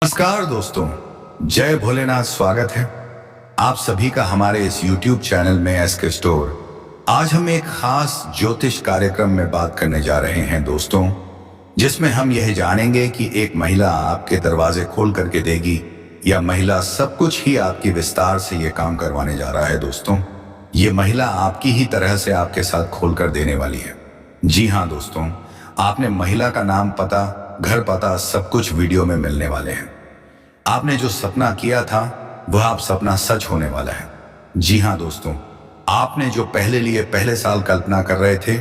नमस्कार दोस्तों, जय भोलेनाथ। स्वागत है आप सभी का हमारे इस YouTube चैनल में एसके स्टोर। आज हम एक खास ज्योतिष कार्यक्रम में बात करने जा रहे हैं दोस्तों, जिसमें हम यह जानेंगे कि एक महिला आपके दरवाजे खोल करके देगी या महिला सब कुछ ही आपकी विस्तार से ये काम करवाने जा रहा है। दोस्तों, ये महिला आपकी ही तरह से आपके साथ खोल कर देने वाली है। जी हाँ दोस्तों, आपने महिला का नाम, पता, घर पता सब कुछ वीडियो में मिलने वाले हैं। आपने जो सपना किया था वह आप सपना सच होने वाला है। जी हाँ दोस्तों, आपने जो पहले साल कल्पना कर रहे थे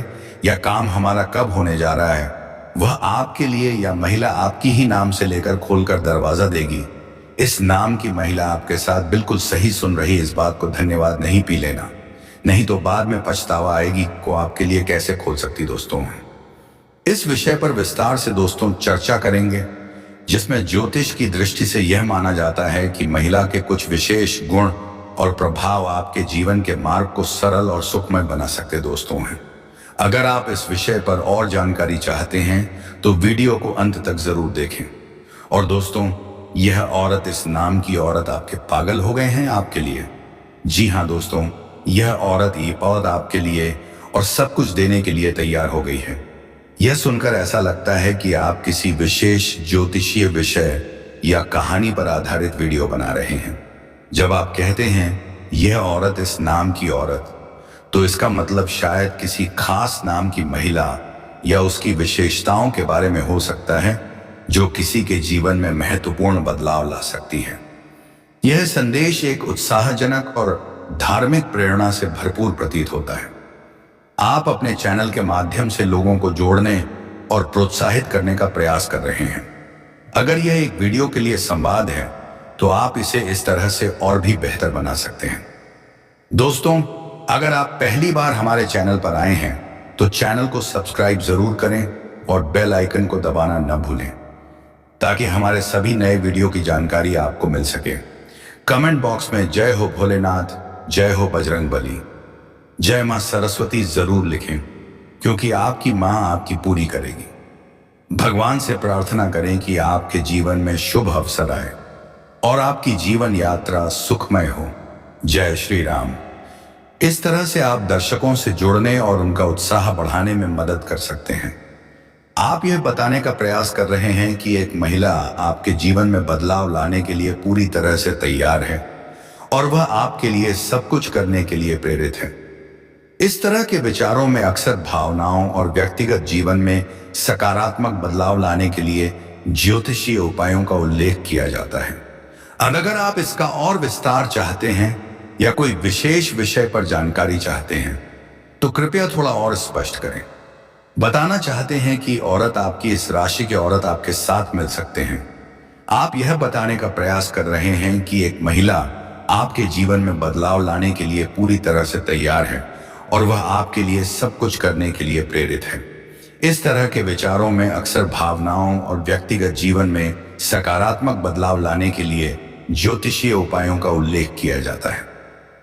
या काम हमारा कब होने जा रहा है, वह आपके लिए या महिला आपकी ही नाम से लेकर खोलकर दरवाजा देगी। इस नाम की महिला आपके साथ बिल्कुल सही सुन रही। इस बात को धन्यवाद नहीं पी लेना, नहीं तो बाद में पछतावा आएगी को आपके लिए कैसे खोल सकती। दोस्तों, इस विषय पर विस्तार से दोस्तों चर्चा करेंगे, जिसमें ज्योतिष की दृष्टि से यह माना जाता है कि महिला के कुछ विशेष गुण और प्रभाव आपके जीवन के मार्ग को सरल और सुखमय बना सकते दोस्तों हैं। अगर आप इस विषय पर और जानकारी चाहते हैं तो वीडियो को अंत तक जरूर देखें। और दोस्तों, यह औरत, इस नाम की औरत आपके पागल हो गए हैं आपके लिए। जी हाँ दोस्तों, यह औरत, ये औरत आपके लिए और सब कुछ देने के लिए तैयार हो गई है। यह सुनकर ऐसा लगता है कि आप किसी विशेष ज्योतिषीय विषय या कहानी पर आधारित वीडियो बना रहे हैं। जब आप कहते हैं यह औरत, इस नाम की औरत, तो इसका मतलब शायद किसी खास नाम की महिला या उसकी विशेषताओं के बारे में हो सकता है, जो किसी के जीवन में महत्वपूर्ण बदलाव ला सकती है। यह संदेश एक उत्साहजनक और धार्मिक प्रेरणा से भरपूर प्रतीत होता है। आप अपने चैनल के माध्यम से लोगों को जोड़ने और प्रोत्साहित करने का प्रयास कर रहे हैं। अगर यह एक वीडियो के लिए संवाद है तो आप इसे इस तरह से और भी बेहतर बना सकते हैं। दोस्तों, अगर आप पहली बार हमारे चैनल पर आए हैं तो चैनल को सब्सक्राइब जरूर करें और बेल आइकन को दबाना न भूलें, ताकि हमारे सभी नए वीडियो की जानकारी आपको मिल सके। कमेंट बॉक्स में जय हो भोलेनाथ, जय हो बजरंगबली, जय मां सरस्वती जरूर लिखें, क्योंकि आपकी मां आपकी पूरी करेगी। भगवान से प्रार्थना करें कि आपके जीवन में शुभ अवसर आए और आपकी जीवन यात्रा सुखमय हो। जय श्री राम। इस तरह से आप दर्शकों से जुड़ने और उनका उत्साह बढ़ाने में मदद कर सकते हैं। आप यह बताने का प्रयास कर रहे हैं कि एक महिला आपके जीवन में बदलाव लाने के लिए पूरी तरह से तैयार है और वह आपके लिए सब कुछ करने के लिए प्रेरित है। इस तरह के विचारों में अक्सर भावनाओं और व्यक्तिगत जीवन में सकारात्मक बदलाव लाने के लिए ज्योतिषीय उपायों का उल्लेख किया जाता है। अगर आप इसका और विस्तार चाहते हैं या कोई विशेष विषय पर जानकारी चाहते हैं तो कृपया थोड़ा और स्पष्ट करें। बताना चाहते हैं कि औरत आपकी, इस राशि के औरत आपके साथ मिल सकते हैं। आप यह बताने का प्रयास कर रहे हैं कि एक महिला आपके जीवन में बदलाव लाने के लिए पूरी तरह से तैयार है और वह आपके लिए सब कुछ करने के लिए प्रेरित है। इस तरह के विचारों में अक्सर भावनाओं और व्यक्तिगत जीवन में सकारात्मक बदलाव लाने के लिए ज्योतिषीय उपायों का उल्लेख किया जाता है।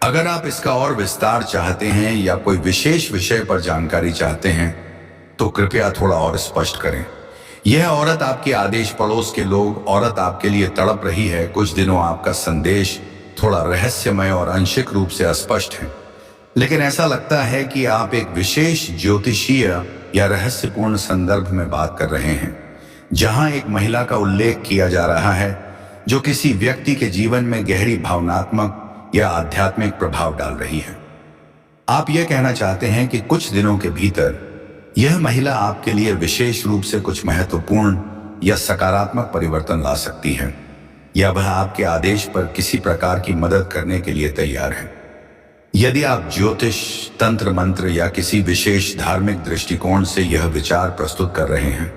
अगर आप इसका और विस्तार चाहते हैं या कोई विशेष विषय पर जानकारी चाहते हैं तो कृपया थोड़ा और स्पष्ट करें। यह औरत आपके आदेश पड़ोस के लोग, औरत आपके लिए तड़प रही है। कुछ दिनों आपका संदेश थोड़ा रहस्यमय और आंशिक रूप से अस्पष्ट है, लेकिन ऐसा लगता है कि आप एक विशेष ज्योतिषीय या रहस्यपूर्ण संदर्भ में बात कर रहे हैं, जहां एक महिला का उल्लेख किया जा रहा है जो किसी व्यक्ति के जीवन में गहरी भावनात्मक या आध्यात्मिक प्रभाव डाल रही है। आप यह कहना चाहते हैं कि कुछ दिनों के भीतर यह महिला आपके लिए विशेष रूप से कुछ महत्वपूर्ण या सकारात्मक परिवर्तन ला सकती है, या वह आपके आदेश पर किसी प्रकार की मदद करने के लिए तैयार है। यदि आप ज्योतिष, तंत्र मंत्र या किसी विशेष धार्मिक दृष्टिकोण से यह विचार प्रस्तुत कर रहे हैं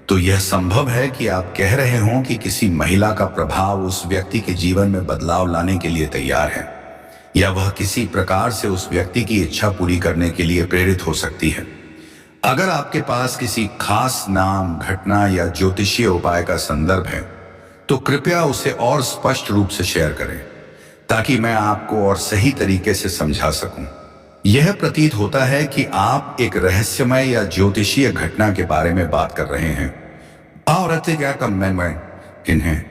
तो यह संभव है कि आप कह रहे हों कि किसी महिला का प्रभाव उस व्यक्ति के जीवन में बदलाव लाने के लिए तैयार है, या वह किसी प्रकार से उस व्यक्ति की इच्छा पूरी करने के लिए प्रेरित हो सकती है। अगर आपके पास किसी खास नाम, घटना या ज्योतिषीय उपाय का संदर्भ है तो कृपया उसे और स्पष्ट रूप से शेयर करें, ताकि मैं आपको और सही तरीके से समझा सकूं। यह प्रतीत होता है कि आप एक रहस्यमय या ज्योतिषीय घटना के बारे में बात कर रहे हैं। औरतें क्या कम में किन्हें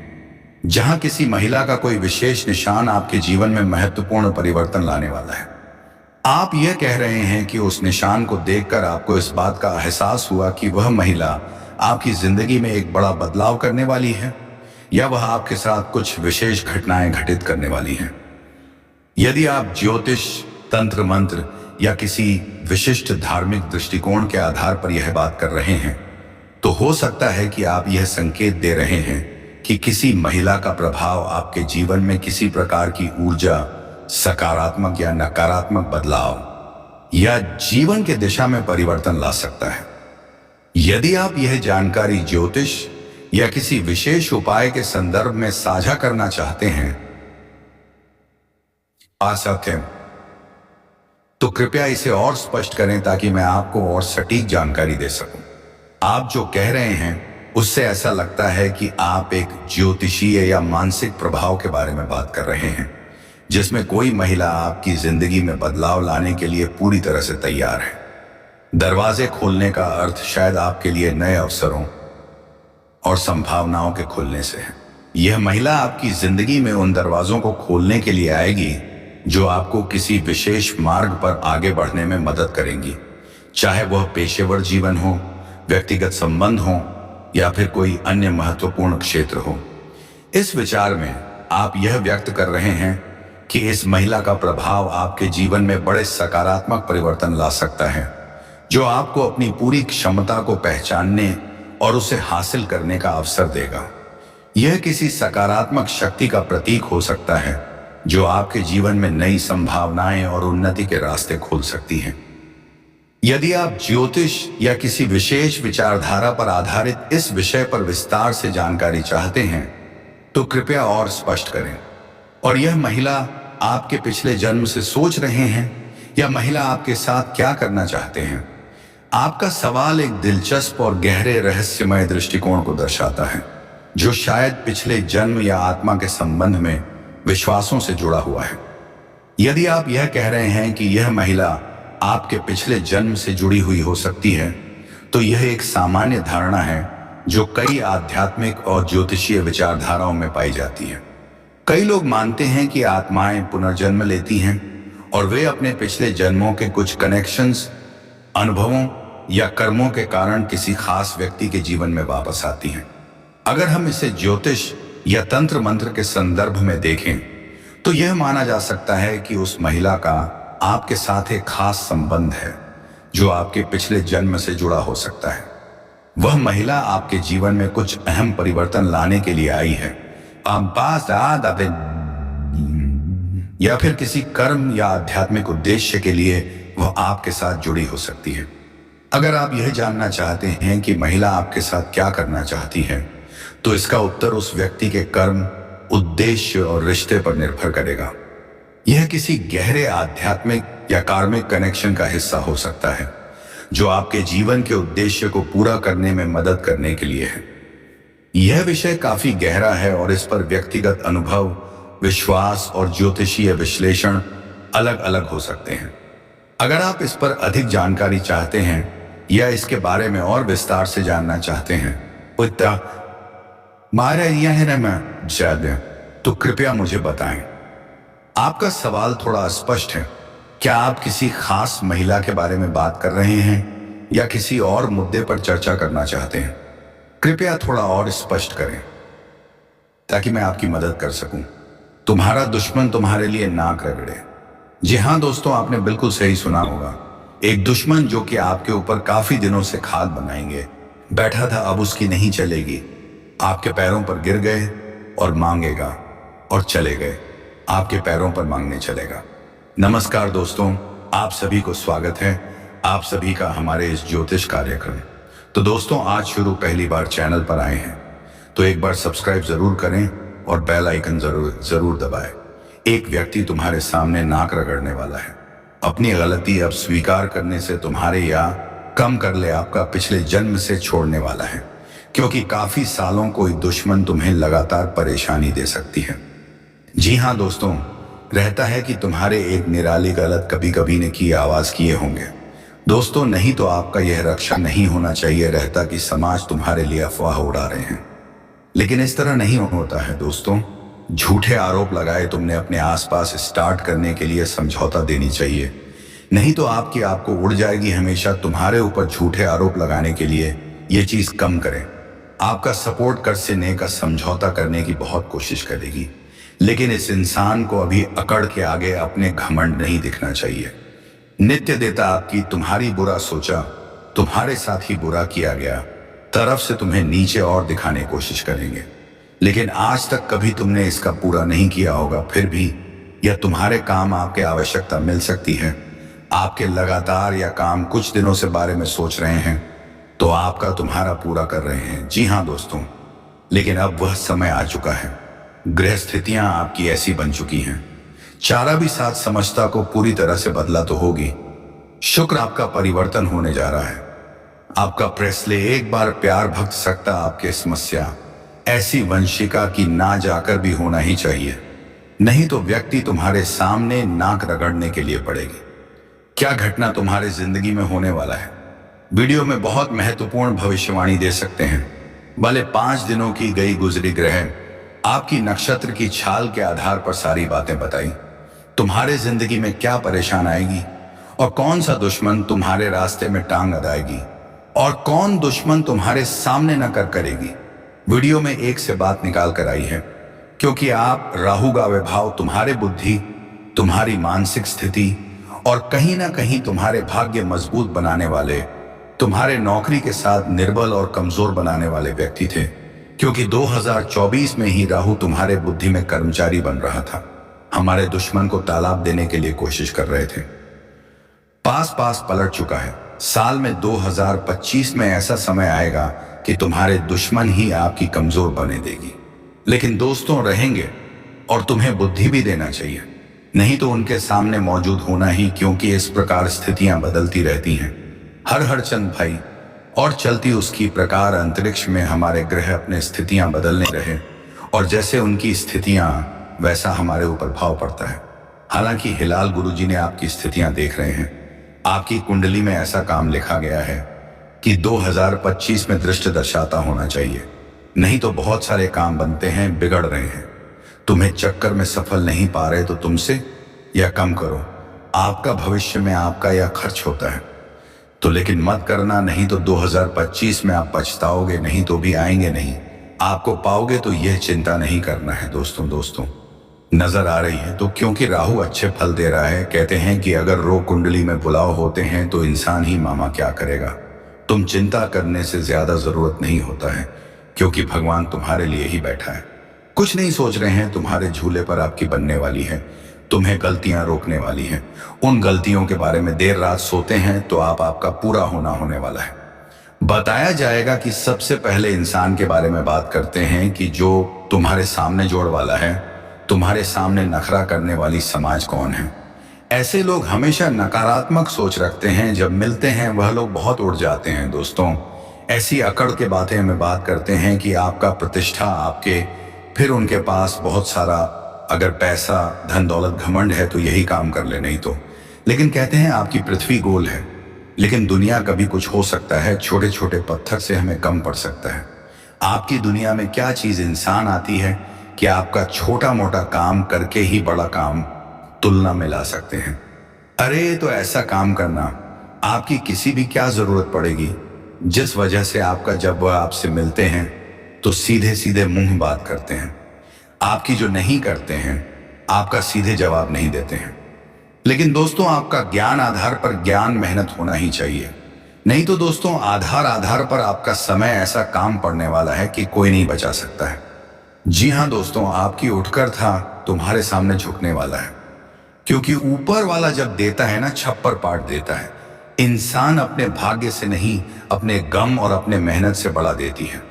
जहां किसी महिला का कोई विशेष निशान आपके जीवन में महत्वपूर्ण परिवर्तन लाने वाला है। आप यह कह रहे हैं कि उस निशान को देखकर आपको इस बात का एहसास हुआ कि वह महिला आपकी जिंदगी में एक बड़ा बदलाव करने वाली है, या वह आपके साथ कुछ विशेष घटनाएं घटित करने वाली हैं। यदि आप ज्योतिष, तंत्र मंत्र या किसी विशिष्ट धार्मिक दृष्टिकोण के आधार पर यह बात कर रहे हैं, तो हो सकता है कि आप यह संकेत दे रहे हैं कि किसी महिला का प्रभाव आपके जीवन में किसी प्रकार की ऊर्जा, सकारात्मक या नकारात्मक बदलाव या जीवन के दिशा में परिवर्तन ला सकता है। यदि आप यह जानकारी ज्योतिष या किसी विशेष उपाय के संदर्भ में साझा करना चाहते हैं तो कृपया इसे और स्पष्ट करें ताकि मैं आपको और सटीक जानकारी दे सकूं। आप जो कह रहे हैं उससे ऐसा लगता है कि आप एक ज्योतिषीय या मानसिक प्रभाव के बारे में बात कर रहे हैं, जिसमें कोई महिला आपकी जिंदगी में बदलाव लाने के लिए पूरी तरह से तैयार है। दरवाजे खोलने का अर्थ शायद आपके लिए नए अवसरों और संभावनाओं के खुलने से है। यह महिला आपकी जिंदगी में उन दरवाजों को खोलने के लिए आएगी जो आपको किसी विशेष मार्ग पर आगे बढ़ने में मदद करेंगी, चाहे वह पेशेवर जीवन हो, व्यक्तिगत संबंध हो या फिर कोई अन्य महत्वपूर्ण क्षेत्र हो। इस विचार में आप यह व्यक्त कर रहे हैं कि इस महिला का प्रभाव आपके जीवन में बड़े सकारात्मक परिवर्तन ला सकता है, जो आपको अपनी पूरी क्षमता को पहचानने और उसे हासिल करने का अवसर देगा। यह किसी सकारात्मक शक्ति का प्रतीक हो सकता है जो आपके जीवन में नई संभावनाएं और उन्नति के रास्ते खोल सकती हैं। यदि आप ज्योतिष या किसी विशेष विचारधारा पर आधारित इस विषय पर विस्तार से जानकारी चाहते हैं तो कृपया और स्पष्ट करें। और यह महिला आपके पिछले जन्म से सोच रहे हैं या महिला आपके साथ क्या करना चाहते हैं? आपका सवाल एक दिलचस्प और गहरे रहस्यमय दृष्टिकोण को दर्शाता है, जो शायद पिछले जन्म या आत्मा के संबंध में विश्वासों से जुड़ा हुआ है। यदि आप यह कह रहे हैं कि यह महिला आपके पिछले जन्म से जुड़ी हुई हो सकती है, तो यह एक सामान्य धारणा है जो कई आध्यात्मिक और ज्योतिषीय विचारधाराओं में पाई जाती है। कई लोग मानते हैं कि आत्माएं पुनर्जन्म लेती हैं और वे अपने पिछले जन्मों के कुछ कनेक्शंस, अनुभवों या कर्मों के कारण किसी खास व्यक्ति के जीवन में वापस आती हैं। अगर हम इसे ज्योतिष या तंत्र मंत्र के संदर्भ में देखें तो यह माना जा सकता है कि उस महिला का आपके साथ एक खास संबंध है जो आपके पिछले जन्म से जुड़ा हो सकता है। वह महिला आपके जीवन में कुछ अहम परिवर्तन लाने के लिए आई है, या फिर किसी कर्म या आध्यात्मिक उद्देश्य के लिए वह आपके साथ जुड़ी हो सकती है। अगर आप यह जानना चाहते हैं कि महिला आपके साथ क्या करना चाहती है, तो इसका उत्तर उस व्यक्ति के कर्म, उद्देश्य और रिश्ते पर निर्भर करेगा। यह किसी गहरे आध्यात्मिक या कार्मिक कनेक्शन का हिस्सा हो सकता है जो आपके जीवन के उद्देश्य को पूरा करने में मदद करने के लिए है। यह विषय काफी गहरा है और इस पर व्यक्तिगत अनुभव, विश्वास और ज्योतिषीय विश्लेषण अलग अलग हो सकते हैं। अगर आप इस पर अधिक जानकारी चाहते हैं या इसके बारे में और विस्तार से जानना चाहते हैं तो कृपया मुझे बताएं। आपका सवाल थोड़ा स्पष्ट है। क्या आप किसी खास महिला के बारे में बात कर रहे हैं या किसी और मुद्दे पर चर्चा करना चाहते हैं? कृपया थोड़ा और स्पष्ट करें ताकि मैं आपकी मदद कर सकूं। तुम्हारा दुश्मन तुम्हारे लिए नाक रगड़े। जी हाँ दोस्तों, आपने बिल्कुल सही सुना होगा। एक दुश्मन जो कि आपके ऊपर काफी दिनों से खाद बनाएंगे बैठा था, अब उसकी नहीं चलेगी। आपके पैरों पर गिर गए और मांगेगा और चले गए, आपके पैरों पर मांगने चलेगा। नमस्कार दोस्तों, आप सभी को स्वागत है आप सभी का हमारे इस ज्योतिष कार्यक्रम। तो दोस्तों, आज शुरू पहली बार चैनल पर आए हैं तो एक बार सब्सक्राइब जरूर करें और बेल आइकन जरूर दबाएं। एक व्यक्ति तुम्हारे सामने नाक रगड़ने वाला है। अपनी गलती अब स्वीकार करने से तुम्हारे या कम कर ले आपका पिछले जन्म से छोड़ने वाला है, क्योंकि काफी सालों कोई दुश्मन तुम्हें लगातार परेशानी दे सकती है। जी हाँ दोस्तों, रहता है कि तुम्हारे एक निराली गलत कभी कभी ने की आवाज किए होंगे दोस्तों, नहीं तो आपका यह रक्षा नहीं होना चाहिए रहता कि समाज तुम्हारे लिए अफवाह उड़ा रहे हैं। लेकिन इस तरह नहीं होता है दोस्तों। झूठे आरोप लगाए तुमने अपने आसपास स्टार्ट करने के लिए समझौता देनी चाहिए, नहीं तो आपकी आपको उड़ जाएगी। हमेशा तुम्हारे ऊपर झूठे आरोप लगाने के लिए ये चीज कम करें। आपका सपोर्ट कर से ने का समझौता करने की बहुत कोशिश करेगी, लेकिन इस इंसान को अभी अकड़ के आगे अपने घमंड नहीं दिखना चाहिए। नित्य देता आपकी तुम्हारी बुरा सोचा, तुम्हारे साथ ही बुरा किया गया तरफ से तुम्हें नीचे और दिखाने की कोशिश करेंगे, लेकिन आज तक कभी तुमने इसका पूरा नहीं किया होगा। फिर भी यह तुम्हारे काम आपके आवश्यकता मिल सकती है। आपके लगातार या काम कुछ दिनों से बारे में सोच रहे हैं तो आपका तुम्हारा पूरा कर रहे हैं। जी हाँ दोस्तों, लेकिन अब वह समय आ चुका है। ग्रह स्थितियां आपकी ऐसी बन चुकी हैं। चारा भी साथ समझता को पूरी तरह से बदला तो होगी। शुक्र आपका परिवर्तन होने जा रहा है। आपका प्रेसले एक बार प्यार भक्त सकता आपके समस्या ऐसी वंशिका की ना जाकर भी होना ही चाहिए, नहीं तो व्यक्ति तुम्हारे सामने नाक रगड़ने के लिए पड़ेगी। क्या घटना तुम्हारे जिंदगी में होने वाला है, वीडियो में बहुत महत्वपूर्ण भविष्यवाणी दे सकते हैं। भले 5 दिनों की गई गुजरी ग्रह आपकी नक्षत्र की छाल के आधार पर सारी बातें बताई। तुम्हारे जिंदगी में क्या परेशान आएगी और कौन सा दुश्मन तुम्हारे रास्ते में टांग अड़ाएगी और कौन दुश्मन तुम्हारे सामने न कर करेगी। वीडियो में एक से बात निकाल कर आई है, क्योंकि आप राहु का विभाव तुम्हारे बुद्धि, तुम्हारी मानसिक स्थिति और कहीं ना कहीं तुम्हारे भाग्य मजबूत बनाने वाले, तुम्हारे नौकरी के साथ निर्बल और कमजोर बनाने वाले व्यक्ति थे। क्योंकि 2024 में ही राहु तुम्हारे बुद्धि में कर्मचारी बन रहा था। हमारे दुश्मन को तालाब देने के लिए कोशिश कर रहे थे। पास पास पलट चुका है। साल में 2025 में ऐसा समय आएगा कि तुम्हारे दुश्मन ही आपकी कमजोर बने देगी, लेकिन दोस्तों रहेंगे और तुम्हें बुद्धि भी देना चाहिए, नहीं तो उनके सामने मौजूद होना ही, क्योंकि इस प्रकार स्थितियां बदलती रहती हैं। हर चंद भाई और चलती उसकी प्रकार अंतरिक्ष में हमारे ग्रह अपने स्थितियां बदलने रहे और जैसे उनकी स्थितियां वैसा हमारे ऊपर भाव पड़ता है। हालांकि हिलाल गुरुजी ने आपकी स्थितियां देख रहे हैं। आपकी कुंडली में ऐसा काम लिखा गया है कि 2025 में दृष्टि दर्शाता होना चाहिए, नहीं तो बहुत सारे काम बनते हैं, बिगड़ रहे हैं। तुम्हें चक्कर में सफल नहीं पा रहे तो तुमसे या कम करो। आपका भविष्य में आपका यह खर्च होता है तो लेकिन मत करना, नहीं तो 2025 में आप पछताओगे, नहीं तो भी आएंगे नहीं। आपको पाओगे तो यह चिंता नहीं करना है। दोस्तों नजर आ रही है तो क्योंकि राहु अच्छे फल दे रहा है। कहते हैं कि अगर रोग कुंडली में बुलाव होते हैं तो इंसान ही मामा क्या करेगा। तुम चिंता करने से ज्यादा जरूरत नहीं होता है, क्योंकि भगवान तुम्हारे लिए ही बैठा है। कुछ नहीं सोच रहे हैं, तुम्हारे झूले पर आपकी बनने वाली है, तुम्हें गलतियां रोकने वाली हैं। उन गलतियों के बारे में देर रात सोते हैं तो आपका पूरा होने वाला है। बताया जाएगा कि सबसे पहले इंसान के बारे में बात करते हैं कि जो तुम्हारे सामने जोड़ वाला है, तुम्हारे सामने नखरा करने वाली समाज कौन है। ऐसे लोग हमेशा नकारात्मक सोच रखते हैं, जब मिलते हैं वह लोग बहुत उड़ जाते हैं। दोस्तों ऐसी अकड़ के बातें में बात करते हैं कि आपका प्रतिष्ठा आपके, फिर उनके पास बहुत सारा अगर पैसा धन दौलत घमंड है तो यही काम कर ले, नहीं तो। लेकिन कहते हैं आपकी पृथ्वी गोल है, लेकिन दुनिया कभी कुछ हो सकता है। छोटे छोटे पत्थर से हमें कम पड़ सकता है। आपकी दुनिया में क्या चीज इंसान आती है कि आपका छोटा मोटा काम करके ही बड़ा काम तुलना में ला सकते हैं। अरे तो ऐसा काम करना आपकी किसी भी क्या जरूरत पड़ेगी, जिस वजह से आपका जब वह आपसे मिलते हैं तो सीधे सीधे मुंह बात करते हैं। आपकी जो नहीं करते हैं आपका सीधे जवाब नहीं देते हैं। लेकिन दोस्तों आपका ज्ञान आधार पर ज्ञान मेहनत होना ही चाहिए, नहीं तो दोस्तों आधार पर आपका समय ऐसा काम पड़ने वाला है कि कोई नहीं बचा सकता है। जी हाँ दोस्तों, आपकी उठकर था तुम्हारे सामने झुकने वाला है, क्योंकि ऊपर वाला जब देता है ना, छप्पर पाट देता है। इंसान अपने भाग्य से नहीं, अपने गम और अपने मेहनत से बड़ा देती है।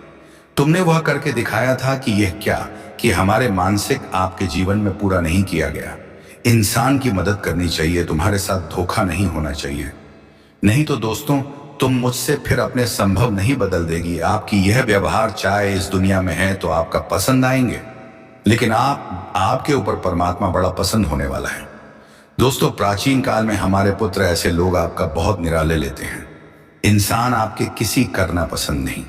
तुमने वह करके दिखाया था कि यह क्या कि हमारे मानसिक आपके जीवन में पूरा नहीं किया गया। इंसान की मदद करनी चाहिए, तुम्हारे साथ धोखा नहीं होना चाहिए, नहीं तो दोस्तों तुम मुझसे फिर अपने संभव नहीं बदल देगी। आपकी यह व्यवहार चाहे इस दुनिया में है तो आपका पसंद आएंगे, लेकिन आपके ऊपर परमात्मा बड़ा पसंद होने वाला है। दोस्तों प्राचीन काल में हमारे पुत्र ऐसे लोग आपका बहुत निराले लेते हैं। इंसान आपके किसी करना पसंद नहीं,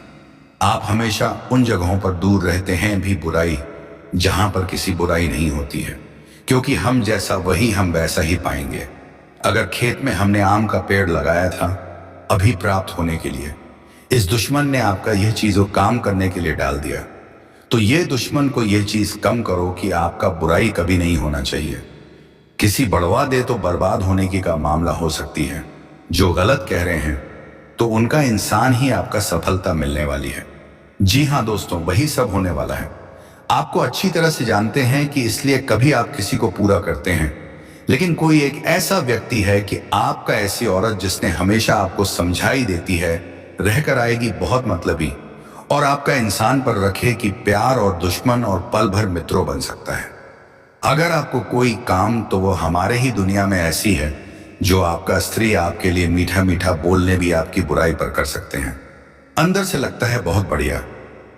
आप हमेशा उन जगहों पर दूर रहते हैं भी बुराई जहां पर किसी बुराई नहीं होती है, क्योंकि हम जैसा वही हम वैसा ही पाएंगे। अगर खेत में हमने आम का पेड़ लगाया था अभी प्राप्त होने के लिए, इस दुश्मन ने आपका यह चीजों काम करने के लिए डाल दिया, तो ये दुश्मन को यह चीज कम करो कि आपका बुराई कभी नहीं होना चाहिए। किसी बढ़वा दे तो बर्बाद होने की का मामला हो सकती है। जो गलत कह रहे हैं तो उनका इंसान ही आपका सफलता मिलने वाली है। जी हाँ दोस्तों, वही सब होने वाला है। आपको अच्छी तरह से जानते हैं कि इसलिए कभी आप किसी को पूरा करते हैं, लेकिन कोई एक ऐसा व्यक्ति है कि आपका ऐसी औरत जिसने हमेशा आपको समझाई देती है रहकर आएगी बहुत मतलबी, और आपका इंसान पर रखे कि प्यार और दुश्मन और पल भर मित्रों बन सकता है। अगर आपको कोई काम तो वो हमारे ही दुनिया में ऐसी है जो आपका स्त्री आपके लिए मीठा मीठा बोलने भी आपकी बुराई पर कर सकते हैं। अंदर से लगता है बहुत बढ़िया,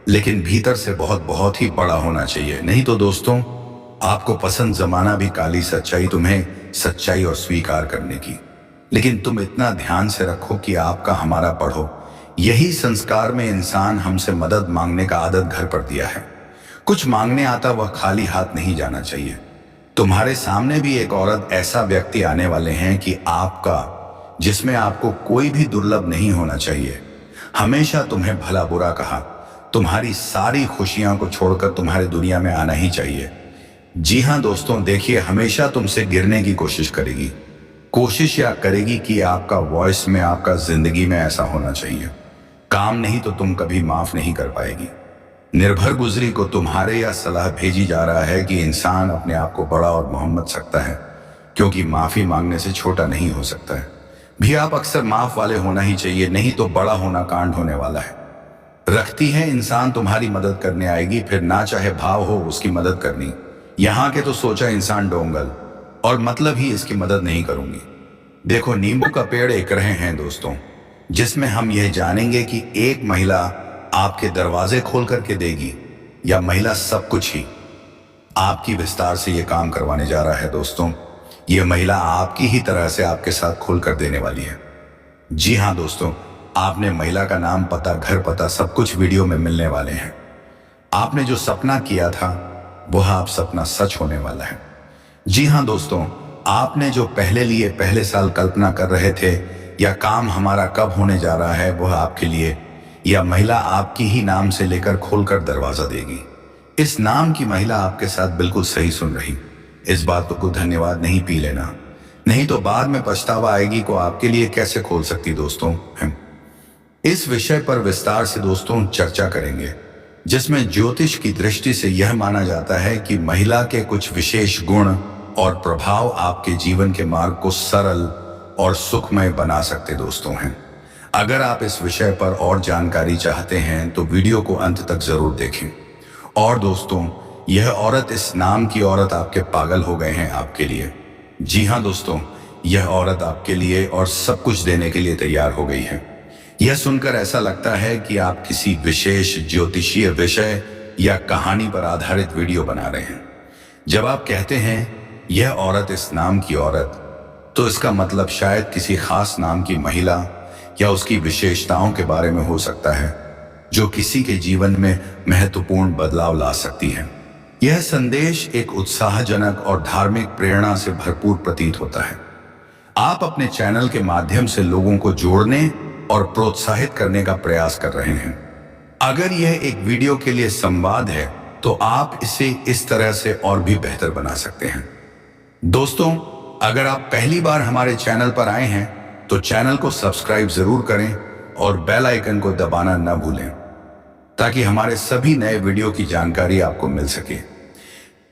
लेकिन भीतर से बहुत बहुत ही बड़ा होना चाहिए। नहीं तो दोस्तों, आपको पसंद जमाना भी काली सच्चाई तुम्हें सच्चाई और स्वीकार करने की, लेकिन तुम इतना ध्यान से रखो कि आपका हमारा पढ़ो। यही संस्कार में इंसान हमसे मदद मांगने का आदत घर पर दिया है। कुछ मांगने आता वह खाली हाथ नहीं जाना चाहिए। तुम्हारे सामने भी एक औरत ऐसा व्यक्ति आने वाले हैं कि आपका, जिसमें आपको कोई भी दुर्लभ नहीं होना चाहिए। हमेशा तुम्हें भला बुरा कहा, तुम्हारी सारी खुशियां को छोड़कर तुम्हारे दुनिया में आना ही चाहिए। जी हाँ दोस्तों, देखिए, हमेशा तुमसे गिरने की कोशिश करेगी, कोशिश या करेगी कि आपका वॉइस में, आपका जिंदगी में ऐसा होना चाहिए। काम नहीं तो तुम कभी माफ नहीं कर पाएगी। निर्भर गुजरी को तुम्हारे या सलाह भेजी जा रहा है कि इंसान अपने आप को बड़ा और मोहम्मद सकता है, क्योंकि माफी मांगने से छोटा नहीं हो सकता है। भी आप अक्सर माफ वाले होना ही चाहिए, नहीं तो बड़ा होना कांड होने वाला है। रखती है इंसान तुम्हारी मदद करने आएगी, फिर ना चाहे भाव हो उसकी मदद करनी। यहाँ के तो सोचा इंसान डोंगल, और मतलब ही इसकी मदद नहीं करूंगी। देखो, नींबू का पेड़ एक रहे हैं दोस्तों, जिसमें हम यह जानेंगे कि एक महिला आपके दरवाजे खोल करके देगी या महिला सब कुछ ही आपकी विस्तार से यह काम करवाने जा रहा है। दोस्तों, यह महिला आपकी ही तरह से आपके साथ खोल कर देने वाली है। जी हाँ दोस्तों, आपने महिला का नाम, पता, घर पता सब कुछ वीडियो में मिलने वाले हैं। आपने जो सपना किया था वह आप सपना सच होने वाला है। जी हाँ दोस्तों, आपने जो पहले लिए पहले साल कल्पना कर रहे थे या काम हमारा कब होने जा रहा है, वह आपके लिए या महिला आपकी ही नाम से लेकर खोलकर दरवाजा देगी। इस नाम की महिला आपके साथ बिल्कुल सही सुन रही। इस बात को धन्यवाद नहीं पी लेना, नहीं तो बाद में पछतावा आएगी को आपके लिए कैसे खोल सकती। दोस्तों, हम इस विषय पर विस्तार से दोस्तों चर्चा करेंगे, जिसमें ज्योतिष की दृष्टि से यह माना जाता है कि महिला के कुछ विशेष गुण और प्रभाव आपके जीवन के मार्ग को सरल और सुखमय बना सकते दोस्तों हैं। अगर आप इस विषय पर और जानकारी चाहते हैं तो वीडियो को अंत तक जरूर देखें। और दोस्तों, यह औरत, इस नाम की औरत आपके पागल हो गए हैं आपके लिए। जी हाँ दोस्तों, यह औरत आपके लिए और सब कुछ देने के लिए तैयार हो गई है। यह सुनकर ऐसा लगता है कि आप किसी विशेष ज्योतिषीय विषय या कहानी पर आधारित वीडियो बना रहे हैं। जब आप कहते हैं यह औरत, इस नाम की औरत, तो इसका मतलब शायद किसी खास नाम की महिला या उसकी विशेषताओं के बारे में हो सकता है, जो किसी के जीवन में महत्वपूर्ण बदलाव ला सकती है। यह संदेश एक उत्साहजनक और धार्मिक प्रेरणा से भरपूर प्रतीत होता है। आप अपने चैनल के माध्यम से लोगों को जोड़ने और प्रोत्साहित करने का प्रयास कर रहे हैं। अगर यह एक वीडियो के लिए संवाद है तो आप इसे इस तरह से और भी बेहतर बना सकते हैं। दोस्तों, अगर आप पहली बार हमारे चैनल पर आए हैं तो चैनल को सब्सक्राइब जरूर करें और बेल आइकन को दबाना न भूलें, ताकि हमारे सभी नए वीडियो की जानकारी आपको मिल सके।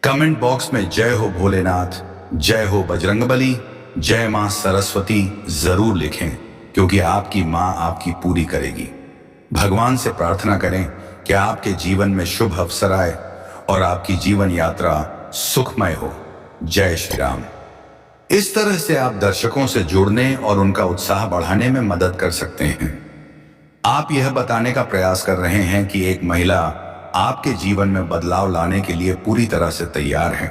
कमेंट बॉक्स में जय हो भोलेनाथ, जय हो बजरंगबली, जय मां सरस्वती जरूर लिखें, क्योंकि आपकी मां आपकी पूरी करेगी। भगवान से प्रार्थना करें कि आपके जीवन में शुभ अवसर आए और आपकी जीवन यात्रा सुखमय हो। जय श्री राम। इस तरह से आप दर्शकों से जुड़ने और उनका उत्साह बढ़ाने में मदद कर सकते हैं। आप यह बताने का प्रयास कर रहे हैं कि एक महिला आपके जीवन में बदलाव लाने के लिए पूरी तरह से तैयार है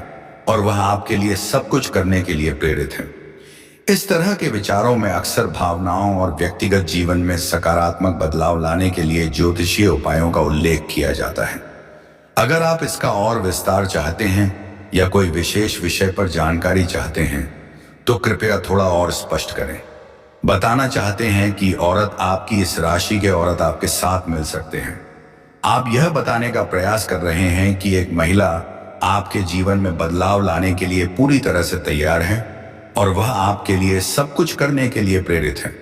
और वह आपके लिए सब कुछ करने के लिए प्रेरित है। इस तरह के विचारों में अक्सर भावनाओं और व्यक्तिगत जीवन में सकारात्मक बदलाव लाने के लिए ज्योतिषीय उपायों का उल्लेख किया जाता है। अगर आप इसका और विस्तार चाहते हैं या कोई विशेष विषय पर जानकारी चाहते हैं तो कृपया थोड़ा और स्पष्ट करें। बताना चाहते हैं कि औरत आपकी इस राशि के औरत आपके साथ मिल सकते हैं। आप यह बताने का प्रयास कर रहे हैं कि एक महिला आपके जीवन में बदलाव लाने के लिए पूरी तरह से तैयार है और वह आपके लिए सब कुछ करने के लिए प्रेरित है।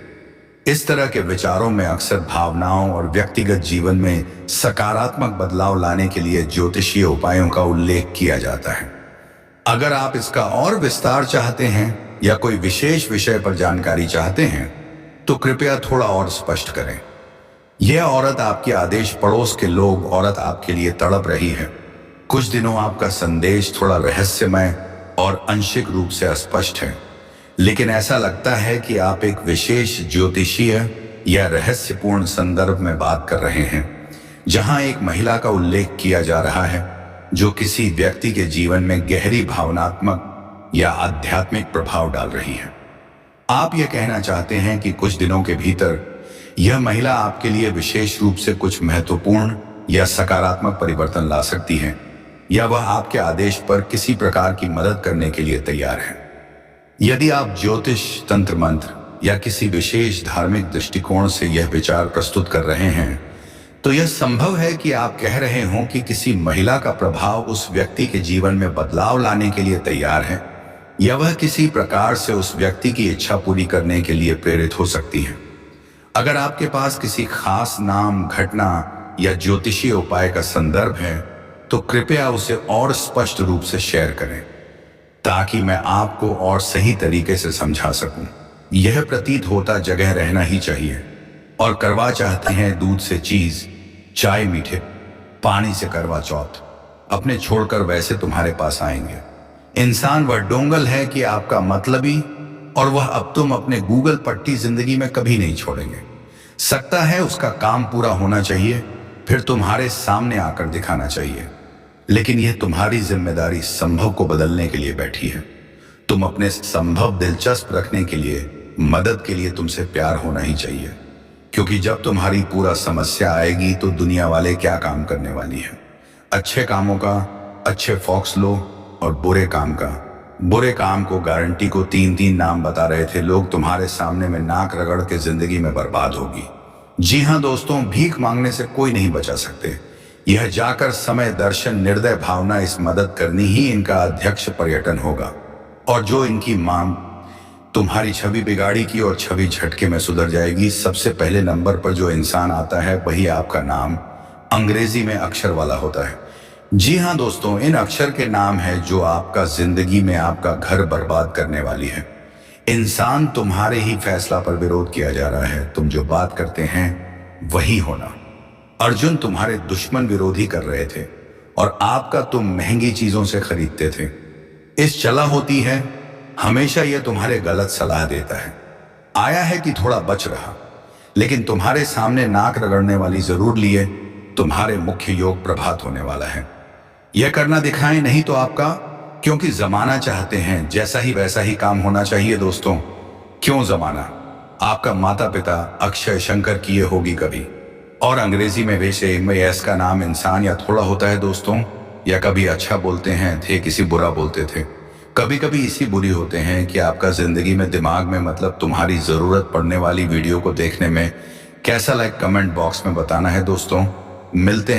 इस तरह के विचारों में अक्सर भावनाओं और व्यक्तिगत जीवन में सकारात्मक बदलाव लाने के लिए ज्योतिषीय उपायों का उल्लेख किया जाता है। अगर आप इसका और विस्तार चाहते हैं या कोई विशेष विषय पर जानकारी चाहते हैं तो कृपया थोड़ा और स्पष्ट करें। यह औरत आपके आदेश पड़ोस के लोग औरत आपके लिए तड़प रही है। कुछ दिनों आपका संदेश थोड़ा रहस्यमय और आंशिक रूप से अस्पष्ट है, लेकिन ऐसा लगता है कि आप एक विशेष ज्योतिषीय या रहस्यपूर्ण संदर्भ में बात कर रहे हैं जहां एक महिला का उल्लेख किया जा रहा है जो किसी व्यक्ति के जीवन में गहरी भावनात्मक या आध्यात्मिक प्रभाव डाल रही है। आप यह कहना चाहते हैं कि कुछ दिनों के भीतर यह महिला आपके लिए विशेष रूप से कुछ महत्वपूर्ण या सकारात्मक परिवर्तन ला सकती है या वह आपके आदेश पर किसी प्रकार की मदद करने के लिए तैयार है। यदि आप ज्योतिष, तंत्र मंत्र या किसी विशेष धार्मिक दृष्टिकोण से यह विचार प्रस्तुत कर रहे हैं तो यह संभव है कि आप कह रहे हों कि किसी महिला का प्रभाव उस व्यक्ति के जीवन में बदलाव लाने के लिए तैयार है या वह किसी प्रकार से उस व्यक्ति की इच्छा पूरी करने के लिए प्रेरित हो सकती है। अगर आपके पास किसी खास नाम, घटना या ज्योतिषीय उपाय का संदर्भ है तो कृपया उसे और स्पष्ट रूप से शेयर करें ताकि मैं आपको और सही तरीके से समझा सकूं। यह प्रतीत होता जगह रहना ही चाहिए और करवा चाहते हैं दूध से चीज, चाय मीठे, पानी से करवा चौथ। अपने छोड़कर वैसे तुम्हारे पास आएंगे। इंसान वह डोंगल है कि आपका मतलबी और वह अब तुम अपने गूगल पट्टी जिंदगी में कभी नहीं छोड़ेंगे। सकता है उसका काम पूरा होना चाहिए, फिर तुम्हारे सामने आकर दिखाना चाहिए, लेकिन यह तुम्हारी जिम्मेदारी संभव को बदलने के लिए बैठी है। तुम अपने संभव दिलचस्प रखने के लिए, मदद के लिए तुमसे प्यार होना ही चाहिए, क्योंकि जब तुम्हारी पूरा समस्या आएगी तो दुनिया वाले क्या काम करने वाली है। अच्छे कामों का अच्छे फॉक्स लो और बुरे काम को गारंटी को 3-3 नाम बता रहे थे लोग। तुम्हारे सामने में नाक रगड़ के जिंदगी में बर्बाद होगी। जी हाँ दोस्तों, भीख मांगने से कोई नहीं बचा सकते। यह जाकर समय, दर्शन, निर्दय भावना, इस मदद करनी ही इनका अध्यक्ष पर्यटन होगा। और जो इनकी मांग तुम्हारी छवि बिगाड़ी की और छवि झटके में सुधर जाएगी। सबसे पहले नंबर पर जो इंसान आता है वही आपका नाम अंग्रेजी में अक्षर वाला होता है। जी हाँ दोस्तों, इन अक्षर के नाम है जो आपका जिंदगी में आपका घर बर्बाद करने वाली है। इंसान तुम्हारे ही फैसला पर विरोध किया जा रहा है। तुम जो बात करते हैं वही होना। अर्जुन तुम्हारे दुश्मन विरोधी कर रहे थे और आपका तुम महंगी चीजों से खरीदते थे। इस चला होती है, हमेशा यह तुम्हारे गलत सलाह देता है। आया है कि थोड़ा बच रहा, लेकिन तुम्हारे सामने नाक रगड़ने वाली जरूर लिए। तुम्हारे मुख्य योग प्रभात होने वाला है। यह करना दिखाएं नहीं तो आपका, क्योंकि जमाना चाहते हैं जैसा ही वैसा ही काम होना चाहिए। दोस्तों, क्यों जमाना? आपका माता पिता अक्षय शंकर किए होगी कभी, और अंग्रेजी में वैसे एस का नाम इंसान या थोड़ा होता है दोस्तों, या कभी अच्छा बोलते हैं थे, किसी बुरा बोलते थे। कभी कभी इसी बुरी होते हैं कि आपका जिंदगी में दिमाग में मतलब तुम्हारी जरूरत पड़ने वाली वीडियो को देखने में कैसा कमेंट बॉक्स में बताना है। दोस्तों, मिलते हैं।